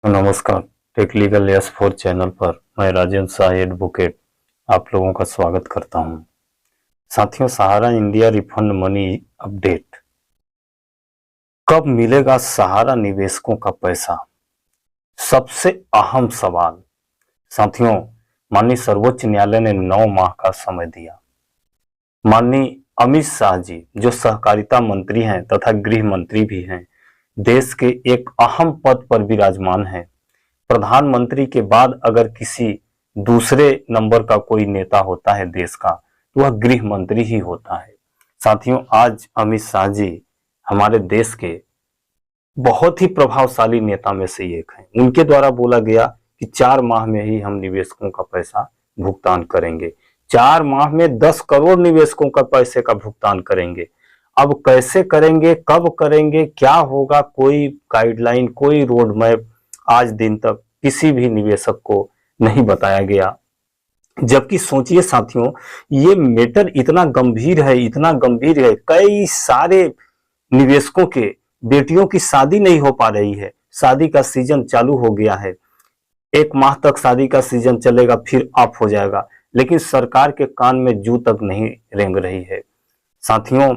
तो नमस्कार। Tech legal yes for channel पर मैं राजेंद्र शाह एडवोकेट आप लोगों का स्वागत करता हूं। साथियों, सहारा इंडिया रिफंड मनी अपडेट। कब मिलेगा सहारा निवेशकों का पैसा? सबसे अहम सवाल। साथियों, माननीय सर्वोच्च न्यायालय ने 9 माह का समय दिया। माननीय अमित शाह जी, जो सहकारिता मंत्री हैं तथा गृह मंत्री भी हैं, देश के एक अहम पद पर विराजमान हैं। प्रधानमंत्री के बाद अगर किसी दूसरे नंबर का कोई नेता होता है देश का, तो वह गृह मंत्री ही होता है। साथियों, आज अमित शाह जी हमारे देश के बहुत ही प्रभावशाली नेता में से एक हैं। उनके द्वारा बोला गया कि 4 माह में ही हम निवेशकों का पैसा भुगतान करेंगे। 4 माह में 10 करोड़ निवेशकों का पैसे का भुगतान करेंगे। अब कैसे करेंगे, कब करेंगे, क्या होगा, कोई गाइडलाइन, कोई रोड मैप आज दिन तक किसी भी निवेशक को नहीं बताया गया। जबकि सोचिए साथियों, ये मैटर इतना गंभीर है, इतना गंभीर है। कई सारे निवेशकों के बेटियों की शादी नहीं हो पा रही है। शादी का सीजन चालू हो गया है, 1 माह तक शादी का सीजन चलेगा, फिर ऑफ हो जाएगा, लेकिन सरकार के कान में जू तक नहीं रेंग रही है। साथियों,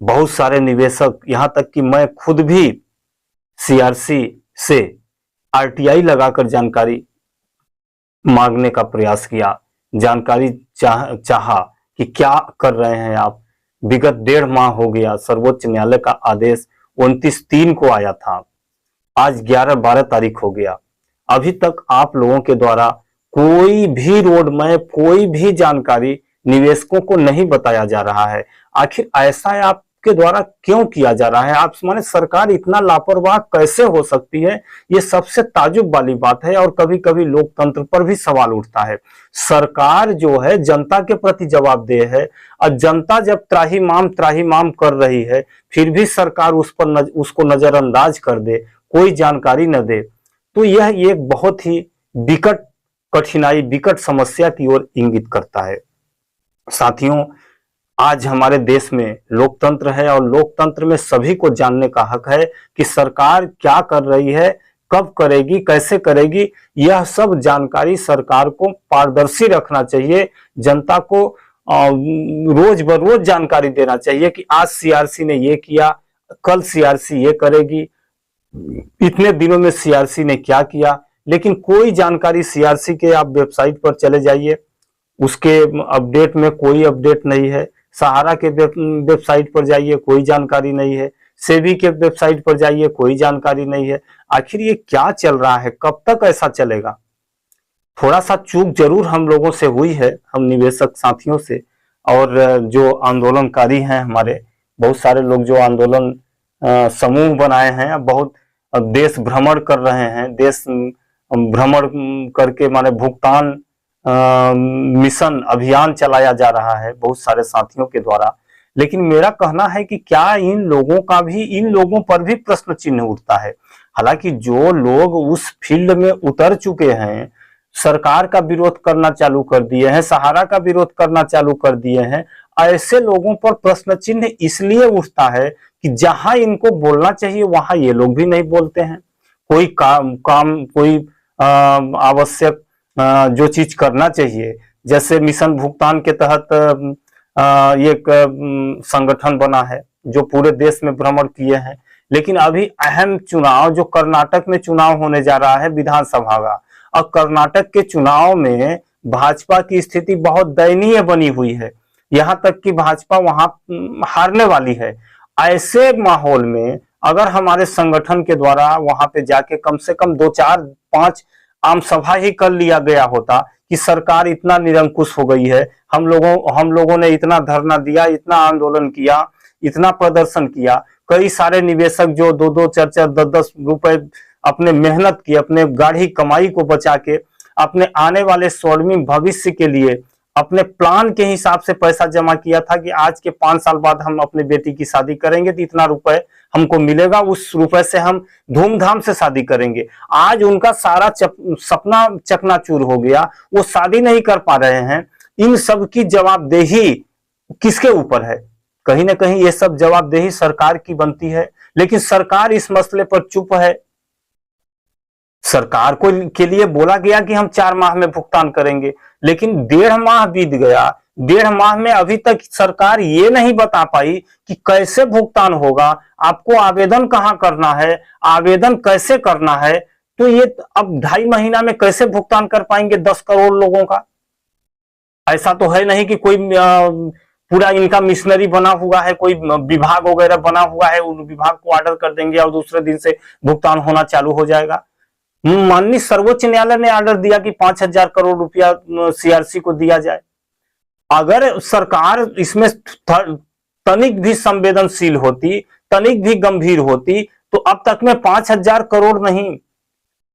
बहुत सारे निवेशक, यहां तक कि मैं खुद भी सीआरसी से आरटीआई लगाकर जानकारी मांगने का प्रयास किया, जानकारी चाहा कि क्या कर रहे हैं आप। विगत 1.5 माह हो गया, सर्वोच्च न्यायालय का आदेश 29/3 को आया था, आज 11-12 तारीख हो गया। अभी तक आप लोगों के द्वारा कोई भी रोड मैप, कोई भी जानकारी निवेशकों को नहीं बताया जा रहा है। आखिर ऐसा आपके द्वारा क्यों किया जा रहा है? आप माने सरकार इतना लापरवाह कैसे हो सकती है? ये सबसे ताज्जुब वाली बात है और कभी कभी लोकतंत्र पर भी सवाल उठता है। सरकार जो है जनता के प्रति जवाबदेह है, और जनता जब त्राहिमाम कर रही है, फिर भी सरकार उसको नजरअंदाज कर दे, कोई जानकारी न दे, तो यह एक बहुत ही विकट कठिनाई, विकट समस्या की ओर इंगित करता है। साथियों, आज हमारे देश में लोकतंत्र है और लोकतंत्र में सभी को जानने का हक है कि सरकार क्या कर रही है, कब करेगी, कैसे करेगी। यह सब जानकारी सरकार को पारदर्शी रखना चाहिए। जनता को रोज बरोज जानकारी देना चाहिए कि आज सीआरसी ने ये किया, कल सीआरसी ये करेगी, इतने दिनों में सीआरसी ने क्या किया। लेकिन कोई जानकारी सीआरसी के आप वेबसाइट पर चले जाइए, उसके अपडेट में कोई अपडेट नहीं है। सहारा के वेबसाइट पर जाइए, कोई जानकारी नहीं है। सेबी के वेबसाइट पर जाइए, कोई जानकारी नहीं है। आखिर ये क्या चल रहा है? कब तक ऐसा चलेगा? थोड़ा सा चूक जरूर हम लोगों से हुई है, हम निवेशक साथियों से, और जो आंदोलनकारी हैं हमारे, बहुत सारे लोग जो आंदोलन समूह बनाए हैं, बहुत देश भ्रमण कर रहे हैं। देश भ्रमण करके माने भुगतान मिशन अभियान चलाया जा रहा है बहुत सारे साथियों के द्वारा। लेकिन मेरा कहना है कि क्या इन लोगों पर भी प्रश्न चिन्ह उठता है? हालांकि जो लोग उस फील्ड में उतर चुके हैं, सरकार का विरोध करना चालू कर दिए हैं, सहारा का विरोध करना चालू कर दिए हैं, ऐसे लोगों पर प्रश्न चिन्ह इसलिए उठता है कि जहां इनको बोलना चाहिए वहां ये लोग भी नहीं बोलते हैं। कोई काम कोई आवश्यक जो चीज करना चाहिए, जैसे मिशन भुगतान के तहत एक संगठन बना है जो पूरे देश में भ्रमण किए हैं। लेकिन अभी अहम चुनाव जो कर्नाटक में चुनाव होने जा रहा है विधानसभा का, और कर्नाटक के चुनाव में भाजपा की स्थिति बहुत दयनीय बनी हुई है, यहां तक कि भाजपा वहां हारने वाली है। ऐसे माहौल में अगर हमारे संगठन के द्वारा वहां पे जाके कम से कम 2-4-5 आम सभा ही कर लिया गया होता कि सरकार इतना निरंकुश हो गई है, हम लोगों ने इतना धरना दिया, इतना आंदोलन किया, इतना प्रदर्शन किया, कई सारे निवेशक जो 2-2, 4-4, 10-10 रुपए अपने मेहनत की, अपने गाढ़ी कमाई को बचा के, अपने आने वाले स्वर्णिम भविष्य के लिए अपने प्लान के हिसाब से पैसा जमा किया था कि आज के 5 साल बाद हम अपने बेटी की शादी करेंगे तो इतना रुपए हमको मिलेगा, उस रुपए से हम धूमधाम से शादी करेंगे। आज उनका सारा सपना चकनाचूर हो गया, वो शादी नहीं कर पा रहे हैं। इन सब की जवाबदेही किसके ऊपर है? कहीं ना कहीं ये सब जवाबदेही सरकार की बनती है, लेकिन सरकार इस मसले पर चुप है। सरकार को के लिए बोला गया कि हम 4 माह में भुगतान करेंगे, लेकिन 1.5 माह बीत गया। 1.5 माह में अभी तक सरकार ये नहीं बता पाई कि कैसे भुगतान होगा, आपको आवेदन कहां करना है, आवेदन कैसे करना है। तो ये अब 2.5 महीना में कैसे भुगतान कर पाएंगे 10 करोड़ लोगों का? ऐसा तो है नहीं कि कोई पूरा इनका मिशनरी बना हुआ है, कोई विभाग वगैरह बना हुआ है, उन विभाग को ऑर्डर कर देंगे और दूसरे दिन से भुगतान होना चालू हो जाएगा। माननीय सर्वोच्च न्यायालय ने ऑर्डर दिया कि 5,000 करोड़ रुपया सीआरसी को दिया जाए। अगर सरकार इसमें तनिक भी संवेदनशील होती, तनिक भी गंभीर होती, तो अब तक में 5,000 करोड़ नहीं,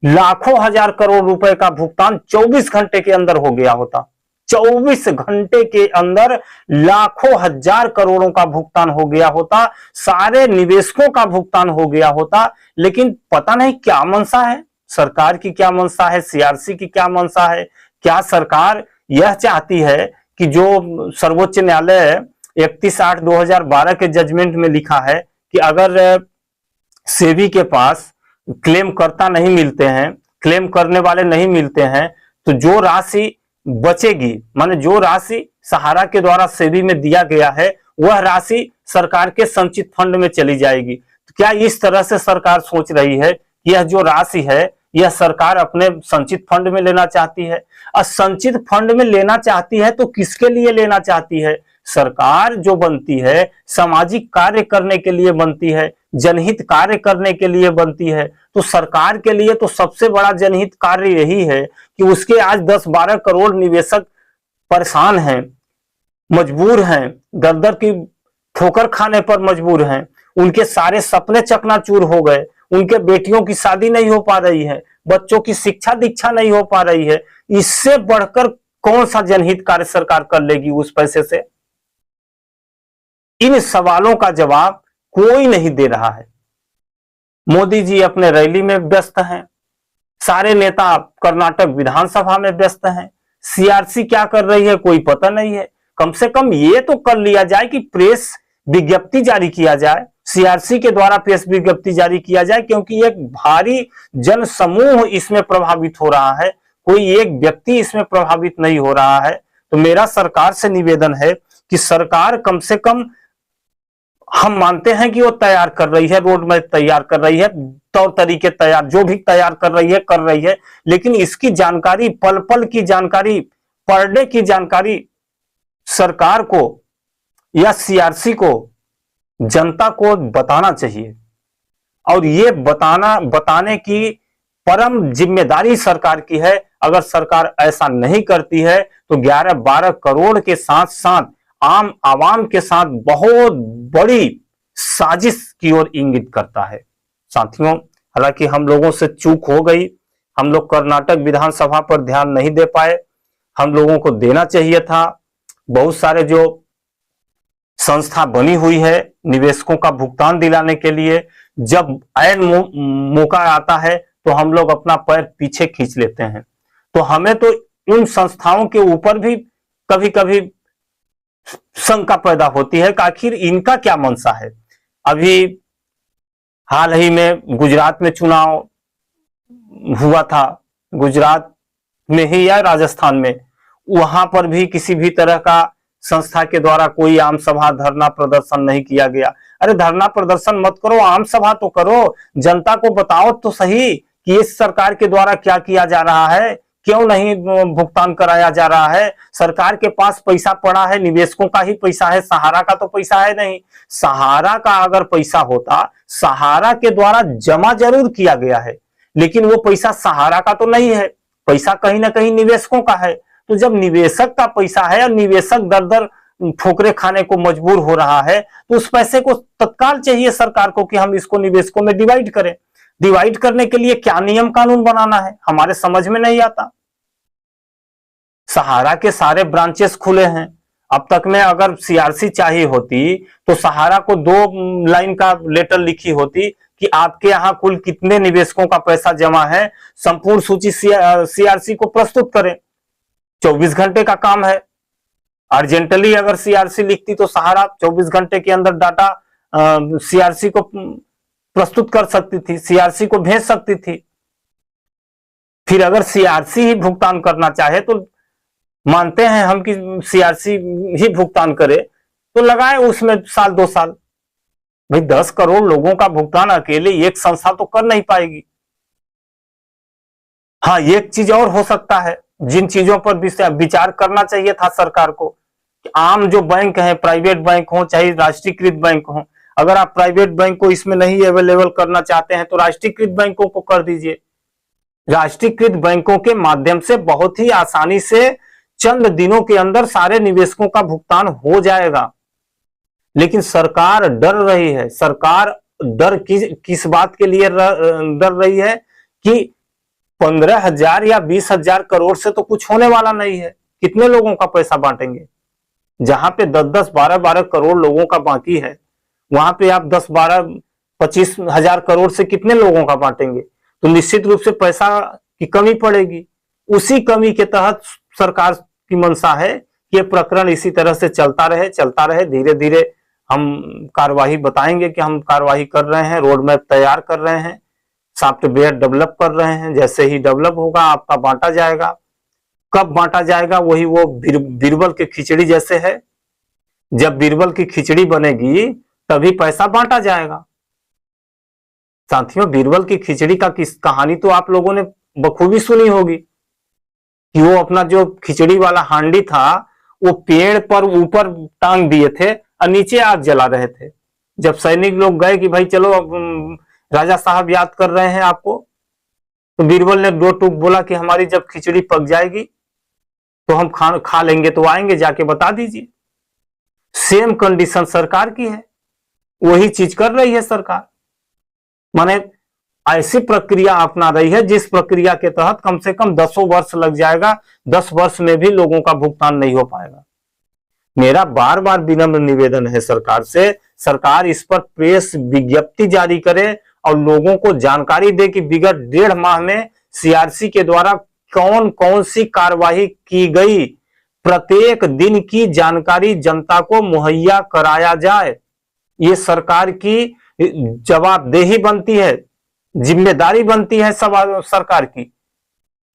लाखों हजार करोड़ रुपए का भुगतान 24 घंटे के अंदर हो गया होता। 24 घंटे के अंदर लाखों हजार करोड़ों का भुगतान हो गया होता, सारे निवेशकों का भुगतान हो गया होता। लेकिन पता नहीं क्या मंशा है सरकार की, क्या मंशा है सीआरसी की, क्या मंशा है। क्या सरकार यह चाहती है कि जो सर्वोच्च न्यायालय 31/8/2012 के जजमेंट में लिखा है कि अगर सेबी के पास क्लेम करता नहीं मिलते हैं, क्लेम करने वाले नहीं मिलते हैं, तो जो राशि बचेगी, माने जो राशि सहारा के द्वारा सेबी में दिया गया है, वह राशि सरकार के संचित फंड में चली जाएगी। तो क्या इस तरह से सरकार सोच रही है कि यह जो राशि है यह सरकार अपने संचित फंड में लेना चाहती है? और संचित फंड में लेना चाहती है तो किसके लिए लेना चाहती है? सरकार जो बनती है सामाजिक कार्य करने के लिए बनती है, जनहित कार्य करने के लिए बनती है। तो सरकार के लिए तो सबसे बड़ा जनहित कार्य यही है कि उसके आज 10-12 करोड़ निवेशक परेशान हैं, मजबूर हैं, दर-दर की ठोकर खाने पर मजबूर हैं, उनके सारे सपने चकनाचूर हो गए, उनके बेटियों की शादी नहीं हो पा रही है, बच्चों की शिक्षा दीक्षा नहीं हो पा रही है। इससे बढ़कर कौन सा जनहित कार्य सरकार कर लेगी उस पैसे से? इन सवालों का जवाब कोई नहीं दे रहा है। मोदी जी अपने रैली में व्यस्त हैं, सारे नेता कर्नाटक विधानसभा में व्यस्त हैं, सीआरसी क्या कर रही है कोई पता नहीं है। कम से कम ये तो कर लिया जाए कि प्रेस विज्ञप्ति जारी किया जाए, सीआरसी के द्वारा प्रेस विज्ञप्ति जारी किया जाए, क्योंकि एक भारी जन समूह इसमें प्रभावित हो रहा है, कोई एक व्यक्ति इसमें प्रभावित नहीं हो रहा है। तो मेरा सरकार से निवेदन है कि सरकार कम से कम, हम मानते हैं कि वो तैयार कर रही है, रोड मैप तैयार कर रही है, तौर तरीके तैयार, जो भी तैयार कर रही है, लेकिन इसकी जानकारी, पल पल की जानकारी, पर डे की जानकारी सरकार को या सीआरसी को, जनता को बताना चाहिए। और ये बताने की परम जिम्मेदारी सरकार की है। अगर सरकार ऐसा नहीं करती है तो 11-12 करोड़ के साथ साथ आम आवाम के साथ बहुत बड़ी साजिश की ओर इंगित करता है। साथियों, हालांकि हम लोगों से चूक हो गई, हम लोग कर्नाटक विधानसभा पर ध्यान नहीं दे पाए, हम लोगों को देना चाहिए था। बहुत सारे जो संस्था बनी हुई है निवेशकों का भुगतान दिलाने के लिए, जब ऐन मौका आता है तो हम लोग अपना पैर पीछे खींच लेते हैं। तो हमें तो उन संस्थाओं के ऊपर भी कभी कभी शंका पैदा होती है कि आखिर इनका क्या मंशा है। अभी हाल ही में गुजरात में चुनाव हुआ था, गुजरात में ही या राजस्थान में, वहां पर भी किसी भी तरह का संस्था के द्वारा कोई आम सभा, धरना प्रदर्शन नहीं किया गया। अरे धरना प्रदर्शन मत करो, आम सभा तो करो, जनता को बताओ तो सही कि इस सरकार के द्वारा क्या किया जा रहा है, क्यों नहीं भुगतान कराया जा रहा है। सरकार के पास पैसा पड़ा है, निवेशकों का ही पैसा है, सहारा का तो पैसा है नहीं। सहारा का अगर पैसा होता, सहारा के द्वारा जमा जरूर किया गया है, लेकिन वो पैसा सहारा का तो नहीं है, पैसा कहीं ना कहीं निवेशकों का है। तो जब निवेशक का पैसा है और निवेशक दर दर ठोकरे खाने को मजबूर हो रहा है, तो उस पैसे को तत्काल चाहिए सरकार को कि हम इसको निवेशकों में डिवाइड करें। डिवाइड करने के लिए क्या नियम कानून बनाना है, हमारे समझ में नहीं आता। सहारा के सारे ब्रांचेस खुले हैं। अब तक में अगर सीआरसी चाहिए होती तो सहारा को 2 लाइन का लेटर लिखी होती कि आपके यहां कुल कितने निवेशकों का पैसा जमा है, संपूर्ण सूची सीआरसी को प्रस्तुत करें। 24 घंटे का काम है। अर्जेंटली अगर सीआरसी लिखती तो सहारा 24 घंटे के अंदर डाटा सीआरसी को प्रस्तुत कर सकती थी, सीआरसी को भेज सकती थी। फिर अगर सीआरसी ही भुगतान करना चाहे तो मानते हैं हम कि सीआरसी ही भुगतान करे, तो लगाए उसमें साल 2 साल। भाई 10 करोड़ लोगों का भुगतान अकेले एक संस्था तो कर नहीं पाएगी। हाँ, एक चीज और हो सकता है, जिन चीजों पर विचार करना चाहिए था सरकार को, आम जो बैंक है, प्राइवेट बैंक हो चाहे राष्ट्रीयकृत बैंक हो, अगर आप प्राइवेट बैंक को इसमें नहीं अवेलेबल करना चाहते हैं तो राष्ट्रीयकृत बैंकों को कर दीजिए। राष्ट्रीयकृत बैंकों के माध्यम से बहुत ही आसानी से चंद दिनों के अंदर सारे निवेशकों का भुगतान हो जाएगा। लेकिन सरकार डर रही है। सरकार डर किस बात के लिए डर रही है कि 15,000 या 20,000 करोड़ से तो कुछ होने वाला नहीं है। कितने लोगों का पैसा बांटेंगे? जहां पे 10-10, 12-12 करोड़ लोगों का बाकी है, वहां पे आप 10, 12, 25 हजार करोड़ से कितने लोगों का बांटेंगे? तो निश्चित रूप से पैसा की कमी पड़ेगी। उसी कमी के तहत सरकार की मंशा है कि ये प्रकरण इसी तरह से चलता रहे। धीरे धीरे हम कार्यवाही बताएंगे कि हम कार्यवाही कर रहे हैं, रोड मैप तैयार कर रहे हैं, सॉफ्टवेयर डेवलप कर रहे हैं। जैसे ही डेवलप होगा आपका बांटा जाएगा। कब बांटा जाएगा? वही वो बीरबल के खिचड़ी जैसे है। जब बीरबल की खिचड़ी बनेगी तभी पैसा बांटा जाएगा। साथियों, बीरबल की खिचड़ी का कहानी तो आप लोगों ने बखूबी सुनी होगी कि वो अपना जो खिचड़ी वाला हांडी था वो पेड़ पर ऊपर टांग दिए थे और नीचे आग जला रहे थे। जब सैनिक लोग गए कि भाई चलो अब राजा साहब याद कर रहे हैं आपको, तो बीरबल ने 2 टूक बोला कि हमारी जब खिचड़ी पक जाएगी तो हम खा लेंगे, तो आएंगे, जाके बता दीजिए। सेम कंडीशन सरकार की है, वही चीज कर रही है सरकार। माने ऐसी प्रक्रिया अपना रही है जिस प्रक्रिया के तहत कम से कम 10 वर्ष लग जाएगा। 10 वर्ष में भी लोगों का भुगतान नहीं हो पाएगा। मेरा बार बार विनम्र निवेदन है सरकार से, सरकार इस पर प्रेस विज्ञप्ति जारी करे और लोगों को जानकारी दे कि विगत 1.5 माह में सीआरसी के द्वारा कौन कौन सी कार्यवाही की गई। प्रत्येक दिन की जानकारी जनता को मुहैया कराया जाए। ये सरकार की जवाबदेही बनती है, जिम्मेदारी बनती है सब सरकार की,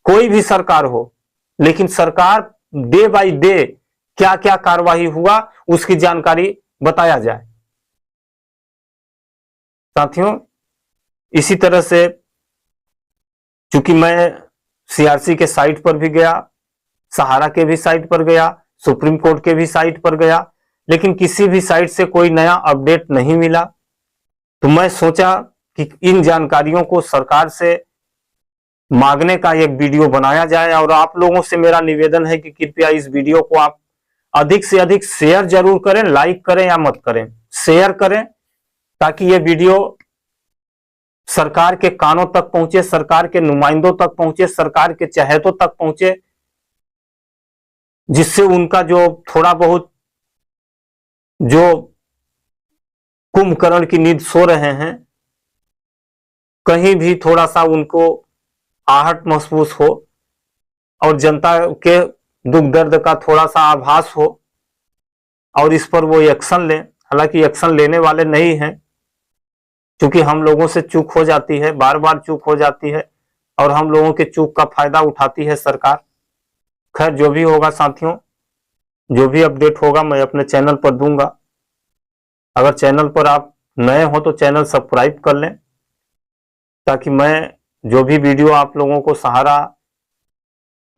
कोई भी सरकार हो। लेकिन सरकार डे बाय डे क्या क्या कार्यवाही हुआ उसकी जानकारी बताया जाए। साथियों, इसी तरह से चूंकि मैं सीआरसी के साइट पर भी गया, सहारा के भी साइट पर गया, सुप्रीम कोर्ट के भी साइट पर गया, लेकिन किसी भी साइट से कोई नया अपडेट नहीं मिला। तो मैं सोचा कि इन जानकारियों को सरकार से मांगने का एक वीडियो बनाया जाए। और आप लोगों से मेरा निवेदन है कि कृपया इस वीडियो को आप अधिक से अधिक शेयर जरूर करें, लाइक करें या मत करें, शेयर करें, ताकि ये वीडियो सरकार के कानों तक पहुंचे, सरकार के नुमाइंदों तक पहुंचे, सरकार के चहेतों तक पहुंचे, जिससे उनका जो थोड़ा बहुत जो कुंभकर्ण की नींद सो रहे हैं, कहीं भी थोड़ा सा उनको आहट महसूस हो और जनता के दुख दर्द का थोड़ा सा आभास हो और इस पर वो एक्शन लें। हालांकि एक्शन लेने वाले नहीं हैं, क्योंकि हम लोगों से चूक हो जाती है, बार बार चूक हो जाती है और हम लोगों के चूक का फायदा उठाती है सरकार। खैर, जो भी होगा साथियों, जो भी अपडेट होगा मैं अपने चैनल पर दूंगा। अगर चैनल पर आप नए हो तो चैनल सब्सक्राइब कर लें, ताकि मैं जो भी वीडियो आप लोगों को सहारा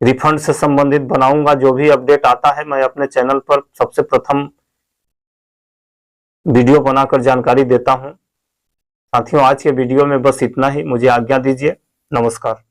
रिफंड से संबंधित बनाऊंगा, जो भी अपडेट आता है, मैं अपने चैनल पर सबसे प्रथम वीडियो बनाकर जानकारी देता हूं। साथियों, आज के वीडियो में बस इतना ही। मुझे आज्ञा दीजिए। नमस्कार।